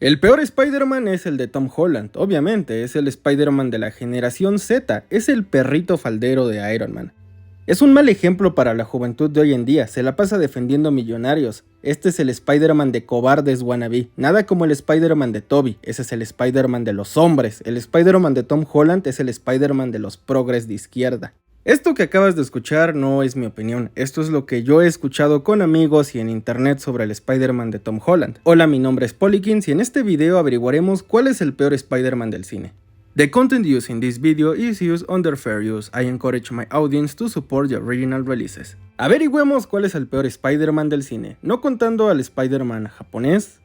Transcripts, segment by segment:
El peor Spider-Man es el de Tom Holland, obviamente, es el Spider-Man de la generación Z, es el perrito faldero de Iron Man. Es un mal ejemplo para la juventud de hoy en día, se la pasa defendiendo millonarios. Este es el Spider-Man de cobardes wannabe, nada como el Spider-Man de Tobey, ese es el Spider-Man de los hombres. El Spider-Man de Tom Holland es el Spider-Man de los progres de izquierda. Esto que acabas de escuchar no es mi opinión, esto es lo que yo he escuchado con amigos y en internet sobre el Spider-Man de Tom Holland. Hola, mi nombre es Polykins y en este video averiguaremos cuál es el peor Spider-Man del cine. The content used in this video is used under fair use. I encourage my audience to support the original releases. Averigüemos cuál es el peor Spider-Man del cine, no contando al Spider-Man japonés,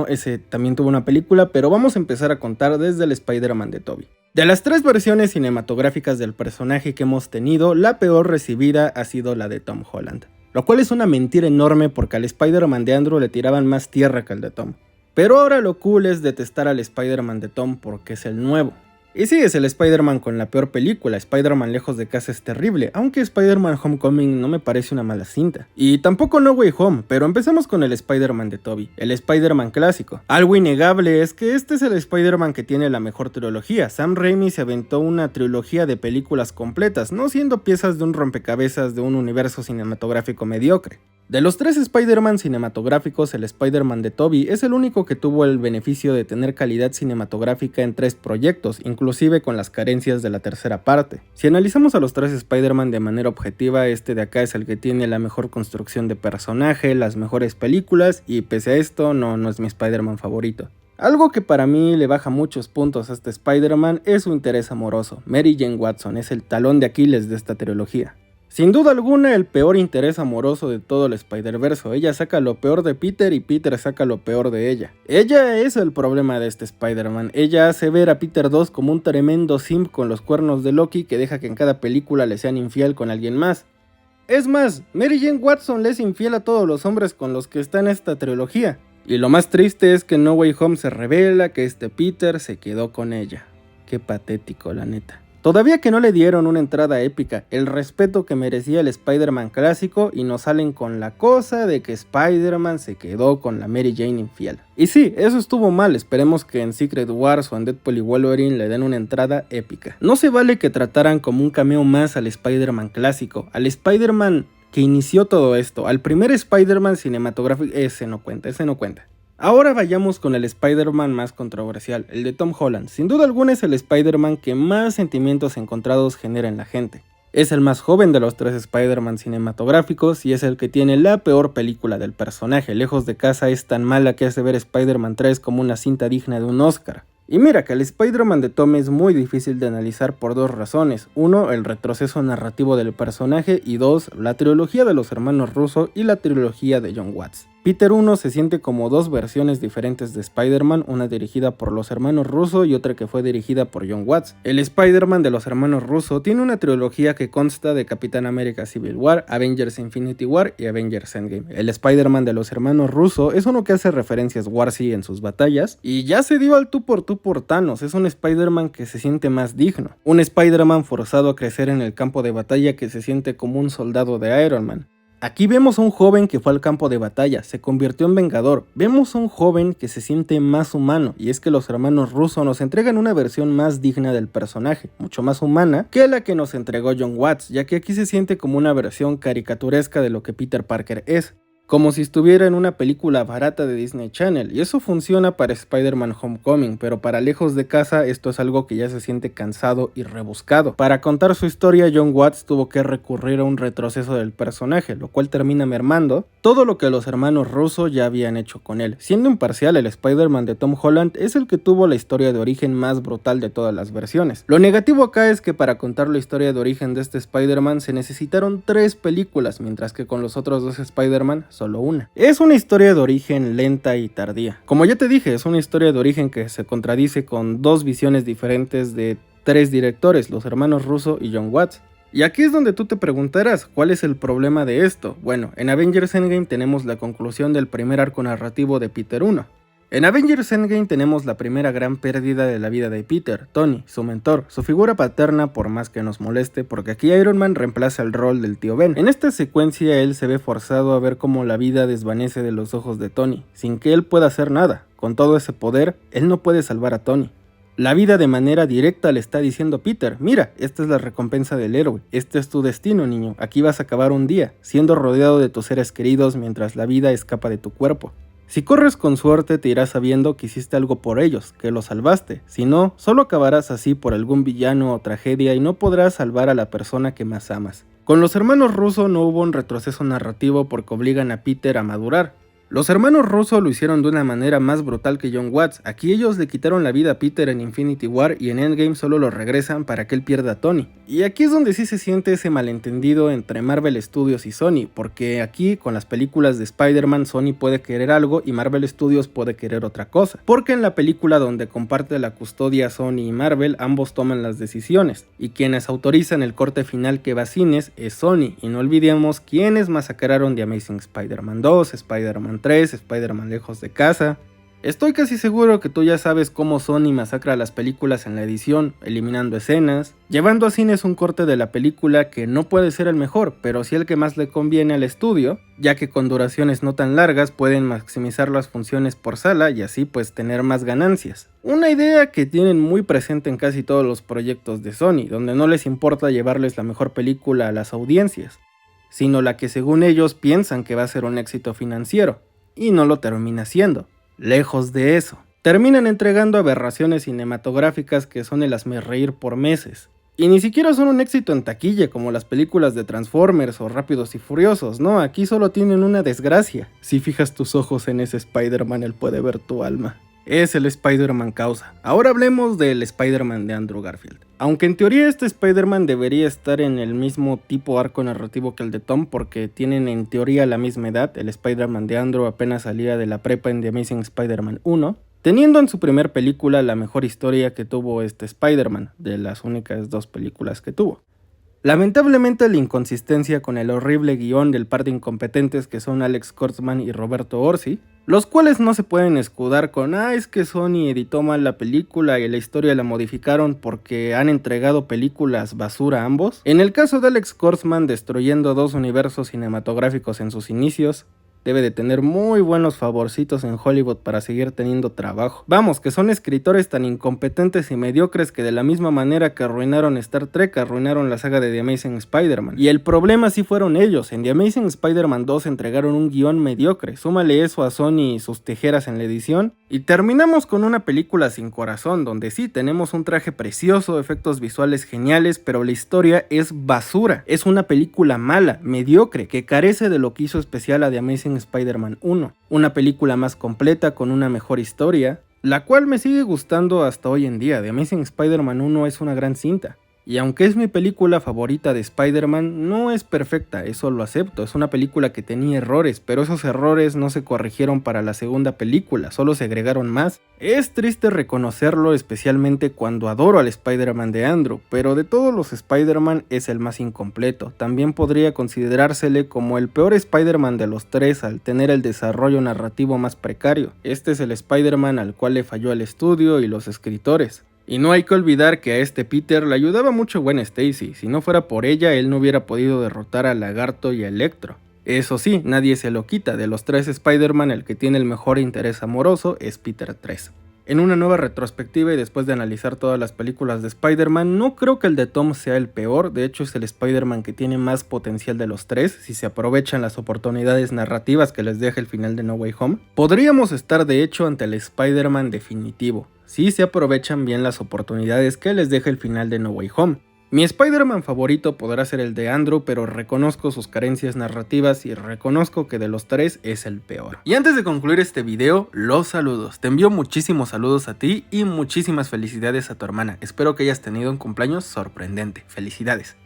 ese también tuvo una película, pero vamos a empezar a contar desde el Spider-Man de Tobey. De las tres versiones cinematográficas del personaje que hemos tenido, la peor recibida ha sido la de Tom Holland. Lo cual es una mentira enorme porque al Spider-Man de Andrew le tiraban más tierra que al de Tom. Pero ahora lo cool es detestar al Spider-Man de Tom porque es el nuevo. Y sí, es el Spider-Man con la peor película, Spider-Man Lejos de Casa es terrible, aunque Spider-Man Homecoming no me parece una mala cinta. Y tampoco No Way Home, pero empecemos con el Spider-Man de Tobey, el Spider-Man clásico. Algo innegable es que este es el Spider-Man que tiene la mejor trilogía. Sam Raimi se aventó una trilogía de películas completas, no siendo piezas de un rompecabezas de un universo cinematográfico mediocre. De los tres Spider-Man cinematográficos, el Spider-Man de Tobey es el único que tuvo el beneficio de tener calidad cinematográfica en tres proyectos, inclusive con las carencias de la tercera parte. Si analizamos a los tres Spider-Man de manera objetiva, este de acá es el que tiene la mejor construcción de personaje, las mejores películas, y pese a esto no es mi Spider-Man favorito. Algo que para mí le baja muchos puntos a este Spider-Man es su interés amoroso. Mary Jane Watson es el talón de Aquiles de esta trilogía. Sin duda alguna el peor interés amoroso de todo el Spider-Verse. Ella saca lo peor de Peter y Peter saca lo peor de ella. Ella es el problema de este Spider-Man. Ella hace ver a Peter 2 como un tremendo simp con los cuernos de Loki que deja que en cada película le sean infiel con alguien más. Es más, Mary Jane Watson le es infiel a todos los hombres con los que está en esta trilogía. Y lo más triste es que en No Way Home se revela que este Peter se quedó con ella. Qué patético, la neta. Todavía que no le dieron una entrada épica, el respeto que merecía el Spider-Man clásico y nos salen con la cosa de que Spider-Man se quedó con la Mary Jane infiel. Y sí, eso estuvo mal, esperemos que en Secret Wars o en Deadpool y Wolverine le den una entrada épica. No se vale que trataran como un cameo más al Spider-Man clásico, al Spider-Man que inició todo esto, al primer Spider-Man cinematográfico, ese no cuenta. Ahora vayamos con el Spider-Man más controversial, el de Tom Holland. Sin duda alguna es el Spider-Man que más sentimientos encontrados genera en la gente. Es el más joven de los tres Spider-Man cinematográficos y es el que tiene la peor película del personaje. Lejos de Casa es tan mala que hace ver Spider-Man 3 como una cinta digna de un Oscar. Y mira que el Spider-Man de Tom es muy difícil de analizar por dos razones. Uno, el retroceso narrativo del personaje y dos, la trilogía de los hermanos Russo y la trilogía de John Watts. Peter 1 se siente como dos versiones diferentes de Spider-Man, una dirigida por los hermanos Russo y otra que fue dirigida por John Watts. El Spider-Man de los hermanos Russo tiene una trilogía que consta de Capitán América Civil War, Avengers Infinity War y Avengers Endgame. El Spider-Man de los hermanos Russo es uno que hace referencias War-Z en sus batallas y ya se dio al tú por Thanos, es un Spider-Man que se siente más digno. Un Spider-Man forzado a crecer en el campo de batalla que se siente como un soldado de Iron Man. Aquí vemos a un joven que fue al campo de batalla, se convirtió en vengador. Vemos a un joven que se siente más humano, y es que los hermanos Russo nos entregan una versión más digna del personaje, mucho más humana que la que nos entregó John Watts, ya que aquí se siente como una versión caricaturesca de lo que Peter Parker es. Como si estuviera en una película barata de Disney Channel, y eso funciona para Spider-Man Homecoming, pero para Lejos de Casa esto es algo que ya se siente cansado y rebuscado. Para contar su historia, John Watts tuvo que recurrir a un retroceso del personaje, lo cual termina mermando todo lo que los hermanos Russo ya habían hecho con él. Siendo imparcial, el Spider-Man de Tom Holland es el que tuvo la historia de origen más brutal de todas las versiones. Lo negativo acá es que para contar la historia de origen de este Spider-Man se necesitaron 3 películas, mientras que con los otros 2 Spider-Man solo una. Es una historia de origen lenta y tardía. Como ya te dije, es una historia de origen que se contradice con 2 visiones diferentes de 3 directores, los hermanos Russo y John Watts. Y aquí es donde tú te preguntarás, ¿cuál es el problema de esto? Bueno, en Avengers Endgame tenemos la conclusión del primer arco narrativo de Peter 1. En Avengers Endgame tenemos la primera gran pérdida de la vida de Peter, Tony, su mentor, su figura paterna por más que nos moleste, porque aquí Iron Man reemplaza el rol del tío Ben. En esta secuencia él se ve forzado a ver cómo la vida desvanece de los ojos de Tony, sin que él pueda hacer nada. Con todo ese poder, él no puede salvar a Tony. La vida de manera directa le está diciendo a Peter, mira, esta es la recompensa del héroe, este es tu destino, niño, aquí vas a acabar un día, siendo rodeado de tus seres queridos mientras la vida escapa de tu cuerpo. Si corres con suerte te irás sabiendo que hiciste algo por ellos, que los salvaste, si no, solo acabarás así por algún villano o tragedia y no podrás salvar a la persona que más amas. Con los hermanos Russo no hubo un retroceso narrativo porque obligan a Peter a madurar. Los hermanos Russo lo hicieron de una manera más brutal que John Watts. Aquí ellos le quitaron la vida a Peter en Infinity War y en Endgame solo lo regresan para que él pierda a Tony. Y aquí es donde sí se siente ese malentendido entre Marvel Studios y Sony, porque aquí con las películas de Spider-Man Sony puede querer algo y Marvel Studios puede querer otra cosa. Porque en la película donde comparte la custodia Sony y Marvel, ambos toman las decisiones, y quienes autorizan el corte final que va a cines es Sony, y no olvidemos quienes masacraron The Amazing Spider-Man 2, Spider-Man 3, Spider-Man Lejos de Casa. Estoy casi seguro que tú ya sabes cómo Sony masacra las películas en la edición, eliminando escenas, llevando a cines un corte de la película que no puede ser el mejor, pero sí el que más le conviene al estudio, ya que con duraciones no tan largas pueden maximizar las funciones por sala y así pues tener más ganancias. Una idea que tienen muy presente en casi todos los proyectos de Sony, donde no les importa llevarles la mejor película a las audiencias, sino la que según ellos piensan que va a ser un éxito financiero, y no lo termina siendo. Lejos de eso, terminan entregando aberraciones cinematográficas que son el hazmerreír por meses. Y ni siquiera son un éxito en taquilla como las películas de Transformers o Rápidos y Furiosos, no, aquí solo tienen una desgracia. Si fijas tus ojos en ese Spider-Man, él puede ver tu alma. Es el Spider-Man causa. Ahora hablemos del Spider-Man de Andrew Garfield. Aunque en teoría este Spider-Man debería estar en el mismo tipo arco narrativo que el de Tom porque tienen en teoría la misma edad, el Spider-Man de Andrew apenas salía de la prepa en The Amazing Spider-Man 1, teniendo en su primer película la mejor historia que tuvo este Spider-Man, de las únicas dos películas que tuvo. Lamentablemente la inconsistencia con el horrible guión del par de incompetentes que son Alex Kurtzman y Roberto Orci, los cuales no se pueden escudar con es que Sony editó mal la película y la historia la modificaron porque han entregado películas basura a ambos. En el caso de Alex Kurtzman destruyendo dos universos cinematográficos en sus inicios, debe de tener muy buenos favorcitos en Hollywood para seguir teniendo trabajo. Vamos, que son escritores tan incompetentes y mediocres que de la misma manera que arruinaron Star Trek, arruinaron la saga de The Amazing Spider-Man. Y el problema sí fueron ellos. En The Amazing Spider-Man 2 entregaron un guión mediocre. Súmale eso a Sony y sus tijeras en la edición, y terminamos con una película sin corazón, donde sí tenemos un traje precioso, efectos visuales geniales, pero la historia es basura. Es una película mala, mediocre, que carece de lo que hizo especial a The Amazing Spider-Man 1, una película más completa con una mejor historia, la cual me sigue gustando hasta hoy en día. The Amazing Spider-Man 1 es una gran cinta, y aunque es mi película favorita de Spider-Man, no es perfecta, eso lo acepto, es una película que tenía errores, pero esos errores no se corrigieron para la segunda película, solo se agregaron más. Es triste reconocerlo, especialmente cuando adoro al Spider-Man de Andrew, pero de todos los Spider-Man es el más incompleto. También podría considerársele como el peor Spider-Man de los tres al tener el desarrollo narrativo más precario. Este es el Spider-Man al cual le falló el estudio y los escritores. Y no hay que olvidar que a este Peter le ayudaba mucho Gwen Stacy, si no fuera por ella él no hubiera podido derrotar a Lagarto y a Electro. Eso sí, nadie se lo quita, de los tres Spider-Man el que tiene el mejor interés amoroso es Peter 3. En una nueva retrospectiva y después de analizar todas las películas de Spider-Man, no creo que el de Tom sea el peor, de hecho es el Spider-Man que tiene más potencial de los tres, si se aprovechan las oportunidades narrativas que les deja el final de No Way Home. Podríamos estar de hecho ante el Spider-Man definitivo, si se aprovechan bien las oportunidades que les deja el final de No Way Home. Mi Spider-Man favorito podrá ser el de Andrew, pero reconozco sus carencias narrativas y reconozco que de los tres es el peor. Y antes de concluir este video, los saludos. Te envío muchísimos saludos a ti y muchísimas felicidades a tu hermana. Espero que hayas tenido un cumpleaños sorprendente. Felicidades.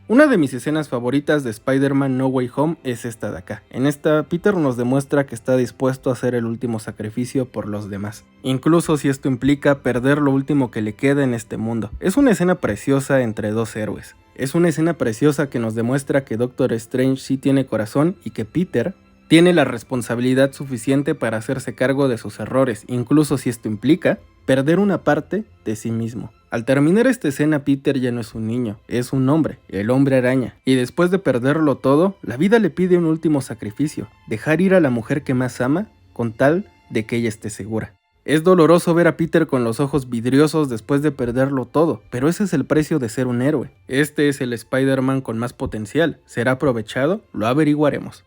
Una de mis escenas favoritas de Spider-Man No Way Home es esta de acá. En esta, Peter nos demuestra que está dispuesto a hacer el último sacrificio por los demás, incluso si esto implica perder lo último que le queda en este mundo. Es una escena preciosa entre dos héroes. Es una escena preciosa que nos demuestra que Doctor Strange sí tiene corazón y que Peter Tiene la responsabilidad suficiente para hacerse cargo de sus errores, incluso si esto implica perder una parte de sí mismo. Al terminar esta escena, Peter ya no es un niño, es un hombre, el hombre araña, y después de perderlo todo, la vida le pide un último sacrificio, dejar ir a la mujer que más ama con tal de que ella esté segura. Es doloroso ver a Peter con los ojos vidriosos después de perderlo todo, pero ese es el precio de ser un héroe. Este es el Spider-Man con más potencial. ¿Será aprovechado? Lo averiguaremos.